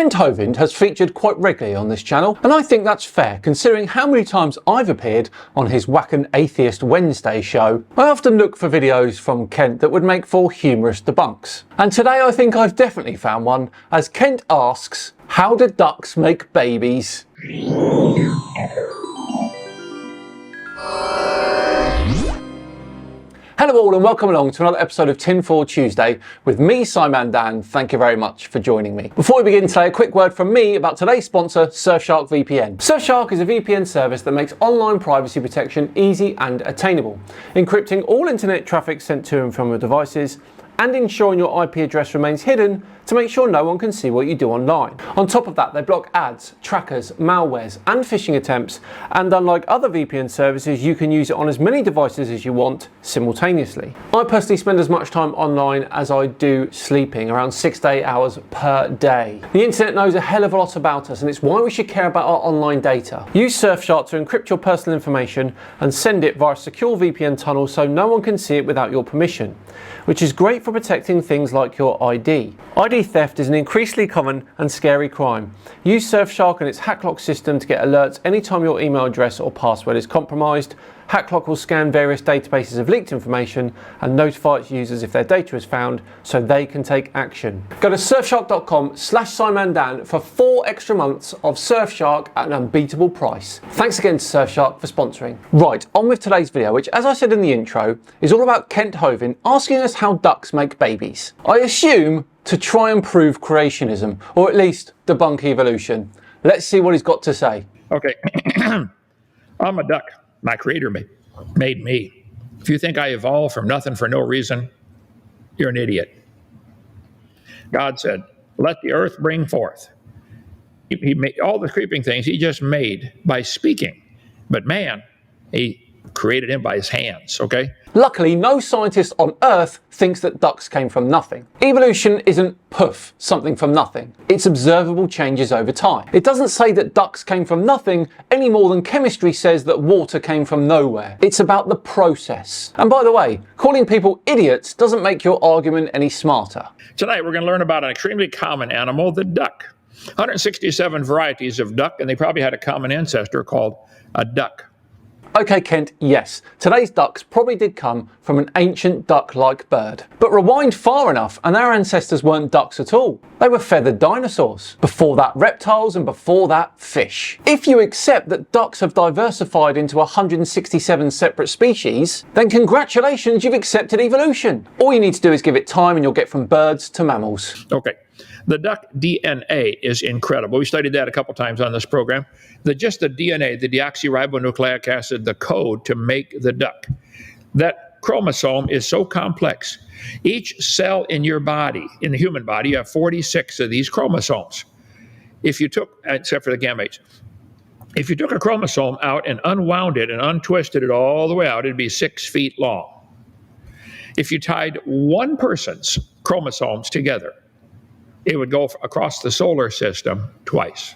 Kent Hovind has featured quite regularly on this channel, and I think that's fair considering how many times I've appeared on his Whackin' Atheist Wednesday show. I often look for videos from Kent that would make for humorous debunks. And today I think I've definitely found one, as Kent asks, how do ducks make babies? Hello all and welcome along to another episode of Tinfoil Tuesday with me, Simon Dan. Thank you very much for joining me. Before we begin today, a quick word from me about today's sponsor, Surfshark VPN. Surfshark is a VPN service that makes online privacy protection easy and attainable, encrypting all internet traffic sent to and from your devices and ensuring your IP address remains hidden to make sure no one can see what you do online. On top of that, they block ads, trackers, malwares and phishing attempts, and unlike other VPN services, you can use it on as many devices as you want simultaneously. I personally spend as much time online as I do sleeping, around 6 to 8 hours per day. The internet knows a hell of a lot about us, and it's why we should care about our online data. Use Surfshark to encrypt your personal information and send it via a secure VPN tunnel so no one can see it without your permission, which is great for protecting things like your ID. ID theft is an increasingly common and scary crime. Use Surfshark and its HackLock system to get alerts anytime your email address or password is compromised. HackLock will scan various databases of leaked information and notify its users if their data is found so they can take action. Go to surfshark.com/SimonDan for 4 extra months of Surfshark at an unbeatable price. Thanks again to Surfshark for sponsoring. Right, on with today's video, which, as I said in the intro, is all about Kent Hovind asking us how ducks make babies. I assume to try and prove creationism, or at least debunk evolution. Let's see what he's got to say. Okay, I'm a duck. My creator made me. If you think I evolved from nothing for no reason, you're an idiot. God said, let the earth bring forth. He made all the creeping things he just made by speaking. But man, he created him by his hands, okay? Luckily, no scientist on Earth thinks that ducks came from nothing. Evolution isn't poof, something from nothing. It's observable changes over time. It doesn't say that ducks came from nothing any more than chemistry says that water came from nowhere. It's about the process. And by the way, calling people idiots doesn't make your argument any smarter. Tonight we're going to learn about an extremely common animal, the duck. 167 varieties of duck, and they probably had a common ancestor called a duck. Okay, Kent, yes, today's ducks probably did come from an ancient duck-like bird. But rewind far enough and our ancestors weren't ducks at all. They were feathered dinosaurs. Before that, reptiles, and before that, fish. If you accept that ducks have diversified into 167 separate species, then congratulations, you've accepted evolution. All you need to do is give it time and you'll get from birds to mammals. Okay. The duck DNA is incredible. We studied that a couple times on this program. Just the DNA, the deoxyribonucleic acid, the code to make the duck. That chromosome is so complex. Each cell in your body, in the human body, you have 46 of these chromosomes. If you took, except for the gametes, if you took a chromosome out and unwound it and untwisted it all the way out, it'd be 6 feet long. If you tied one person's chromosomes together, it would go across the solar system twice.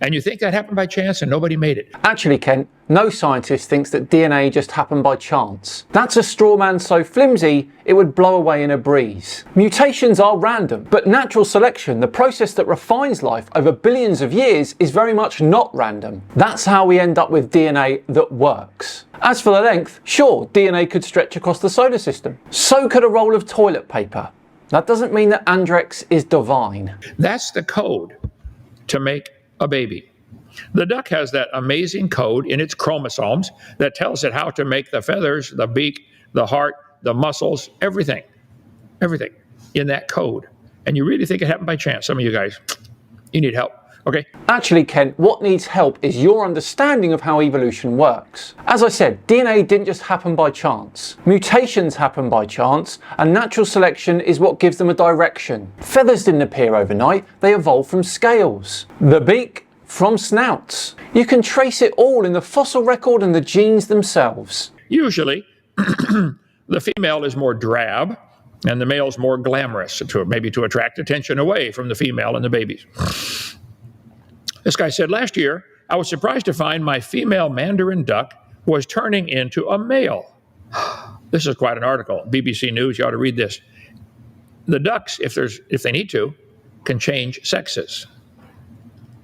And you think that happened by chance and nobody made it? Actually, Kent, no scientist thinks that DNA just happened by chance. That's a straw man so flimsy it would blow away in a breeze. Mutations are random, but natural selection, the process that refines life over billions of years, is very much not random. That's how we end up with DNA that works. As for the length, sure, DNA could stretch across the solar system. So could a roll of toilet paper. That doesn't mean that Andrex is divine. That's the code to make a baby. The duck has that amazing code in its chromosomes that tells it how to make the feathers, the beak, the heart, the muscles, everything in that code. And you really think it happened by chance? Some of you guys, you need help. Okay. Actually, Kent, what needs help is your understanding of how evolution works. As I said, DNA didn't just happen by chance. Mutations happen by chance, and natural selection is what gives them a direction. Feathers didn't appear overnight, they evolved from scales. The beak, from snouts. You can trace it all in the fossil record and the genes themselves. Usually, the female is more drab, and the male is more glamorous, maybe to attract attention away from the female and the babies. This guy said, last year, I was surprised to find my female mandarin duck was turning into a male. This is quite an article. BBC News, you ought to read this. The ducks, if they need to, can change sexes.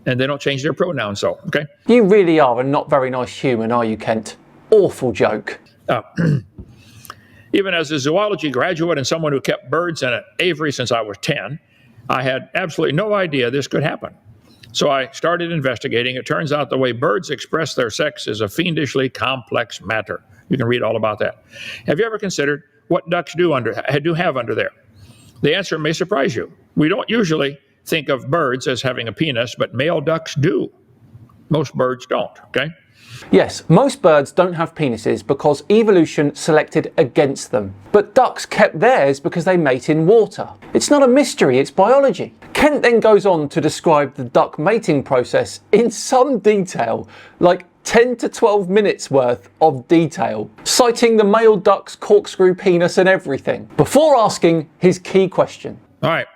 And they don't change their pronouns, though, okay? You really are a not very nice human, are you, Kent? Awful joke. Even as a zoology graduate and someone who kept birds in an aviary since I was 10, I had absolutely no idea this could happen. So I started investigating. It turns out the way birds express their sex is a fiendishly complex matter. You can read all about that. Have you ever considered what ducks do have under there? The answer may surprise you. We don't usually think of birds as having a penis, but male ducks do. Most birds don't, okay? Yes, most birds don't have penises because evolution selected against them. But ducks kept theirs because they mate in water. It's not a mystery, it's biology. Kent then goes on to describe the duck mating process in some detail, like 10 to 12 minutes worth of detail, citing the male duck's corkscrew penis and everything, before asking his key question. All right,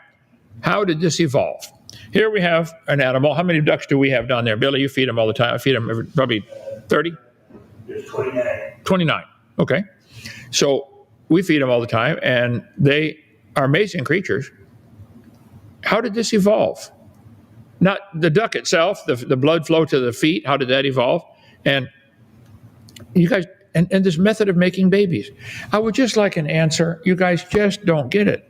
how did this evolve? Here we have an animal. How many ducks do we have down there? Billy, you feed them all the time. I feed them probably 30? There's 29. 29, okay. So we feed them all the time, and they are amazing creatures. How did this evolve? Not the duck itself, the blood flow to the feet, how did that evolve? And you guys, and this method of making babies. I would just like an answer. You guys just don't get it.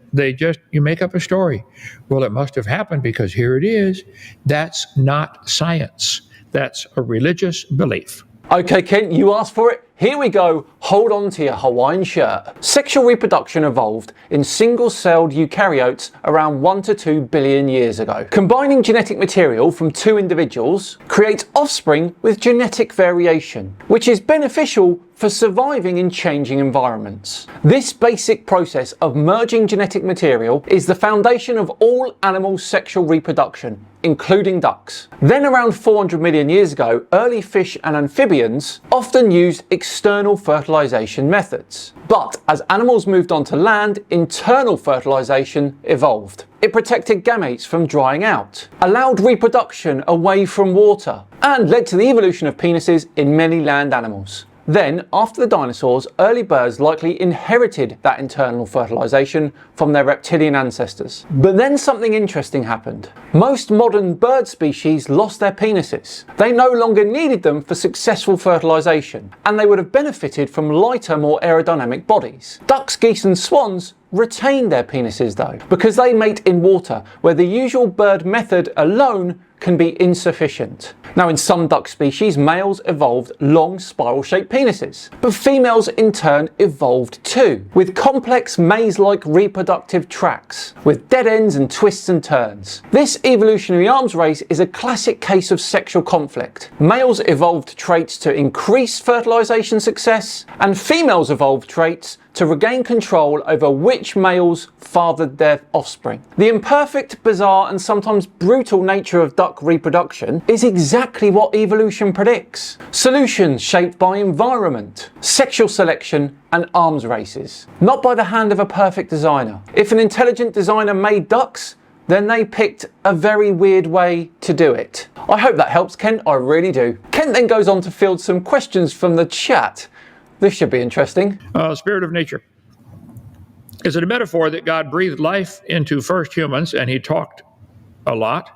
You make up a story. Well, it must have happened because here it is. That's not science. That's a religious belief. Okay, Kent, you asked for it. Here we go. Hold on to your Hawaiian shirt. Sexual reproduction evolved in single-celled eukaryotes around 1 to 2 billion years ago. Combining genetic material from two individuals creates offspring with genetic variation, which is beneficial for surviving in changing environments. This basic process of merging genetic material is the foundation of all animal sexual reproduction, including ducks. Then around 400 million years ago, early fish and amphibians often used external fertilization methods. But as animals moved on to land, internal fertilization evolved. It protected gametes from drying out, allowed reproduction away from water, and led to the evolution of penises in many land animals. Then, after the dinosaurs, early birds likely inherited that internal fertilization from their reptilian ancestors. But then something interesting happened. Most modern bird species lost their penises. They no longer needed them for successful fertilization, and they would have benefited from lighter, more aerodynamic bodies. Ducks, geese and swans retain their penises though, because they mate in water, where the usual bird method alone can be insufficient. Now, in some duck species, males evolved long spiral-shaped penises, but females in turn evolved too, with complex maze-like reproductive tracts, with dead ends and twists and turns. This evolutionary arms race is a classic case of sexual conflict. Males evolved traits to increase fertilization success, and females evolved traits to regain control over which males fathered their offspring. The imperfect, bizarre, and sometimes brutal nature of duck reproduction is exactly what evolution predicts. Solutions shaped by environment, sexual selection, and arms races. Not by the hand of a perfect designer. If an intelligent designer made ducks, then they picked a very weird way to do it. I hope that helps, Kent, I really do. Kent then goes on to field some questions from the chat. This should be interesting. Spirit of nature. Is it a metaphor that God breathed life into first humans and he talked a lot?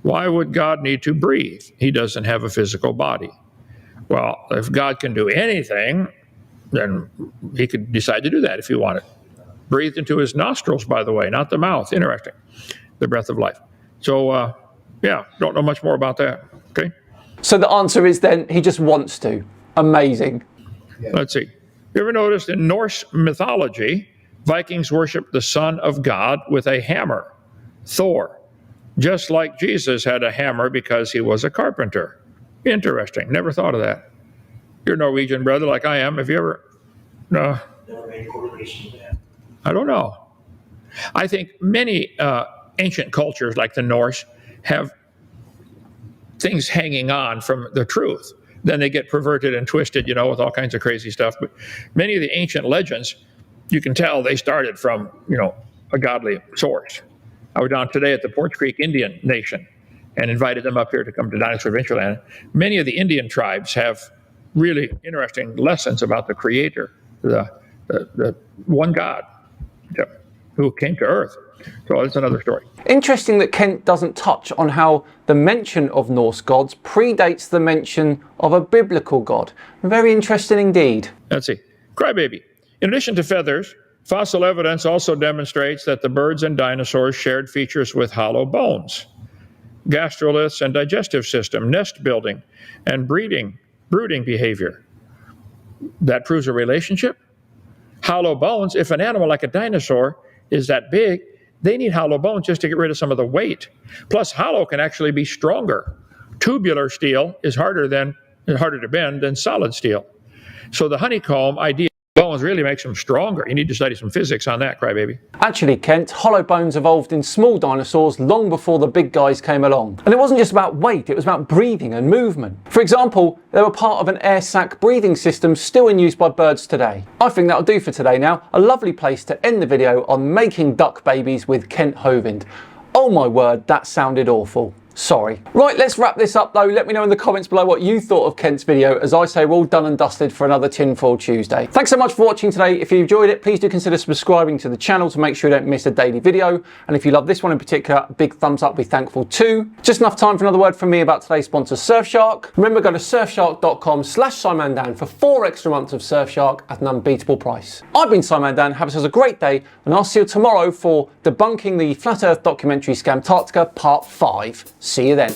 Why would God need to breathe? He doesn't have a physical body. Well, if God can do anything, then he could decide to do that if he wanted. Breathed into his nostrils, by the way, not the mouth. Interesting. The breath of life. So, don't know much more about that. Okay. So the answer is then he just wants to. Amazing. Let's see. You ever noticed in Norse mythology, Vikings worshiped the son of God with a hammer, Thor, just like Jesus had a hammer because he was a carpenter. Interesting. Never thought of that. You're Norwegian, brother, like I am. Have you ever? No. Never made a correlation with that. I don't know. I think many ancient cultures like the Norse have things hanging on from the truth. Then they get perverted and twisted, with all kinds of crazy stuff. But many of the ancient legends, you can tell they started from, a godly source. I was down today at the Porch Creek Indian Nation and invited them up here to come to Dinosaur Adventureland. Many of the Indian tribes have really interesting lessons about the Creator, the one God. Yeah. who came to Earth. So that's another story. Interesting that Kent doesn't touch on how the mention of Norse gods predates the mention of a biblical god. Very interesting indeed. Let's see. Crybaby. In addition to feathers, fossil evidence also demonstrates that the birds and dinosaurs shared features with hollow bones, gastroliths and digestive system, nest building, and brooding behavior. That proves a relationship. Hollow bones, if an animal like a dinosaur is that big, they need hollow bones just to get rid of some of the weight. Plus, hollow can actually be stronger. Tubular steel is harder to bend than solid steel. So the honeycomb idea of bones really makes them stronger. You need to study some physics on that, crybaby. Actually, Kent, hollow bones evolved in small dinosaurs long before the big guys came along. And it wasn't just about weight, it was about breathing and movement. For example, they were part of an air sac breathing system still in use by birds today. I think that'll do for today now. A lovely place to end the video on making duck babies with Kent Hovind. Oh my word, that sounded awful. Sorry. Right, let's wrap this up though. Let me know in the comments below what you thought of Kent's video. As I say, we're all done and dusted for another Tinfoil Tuesday. Thanks so much for watching today. If you enjoyed it, please do consider subscribing to the channel to make sure you don't miss a daily video. And if you love this one in particular, a big thumbs up, be thankful too. Just enough time for another word from me about today's sponsor, Surfshark. Remember, go to surfshark.com/SimonDan for 4 extra months of Surfshark at an unbeatable price. I've been Simon Dan. Have yourselves a great day, and I'll see you tomorrow for debunking the Flat Earth documentary Scamtarctica Part 5. See you then.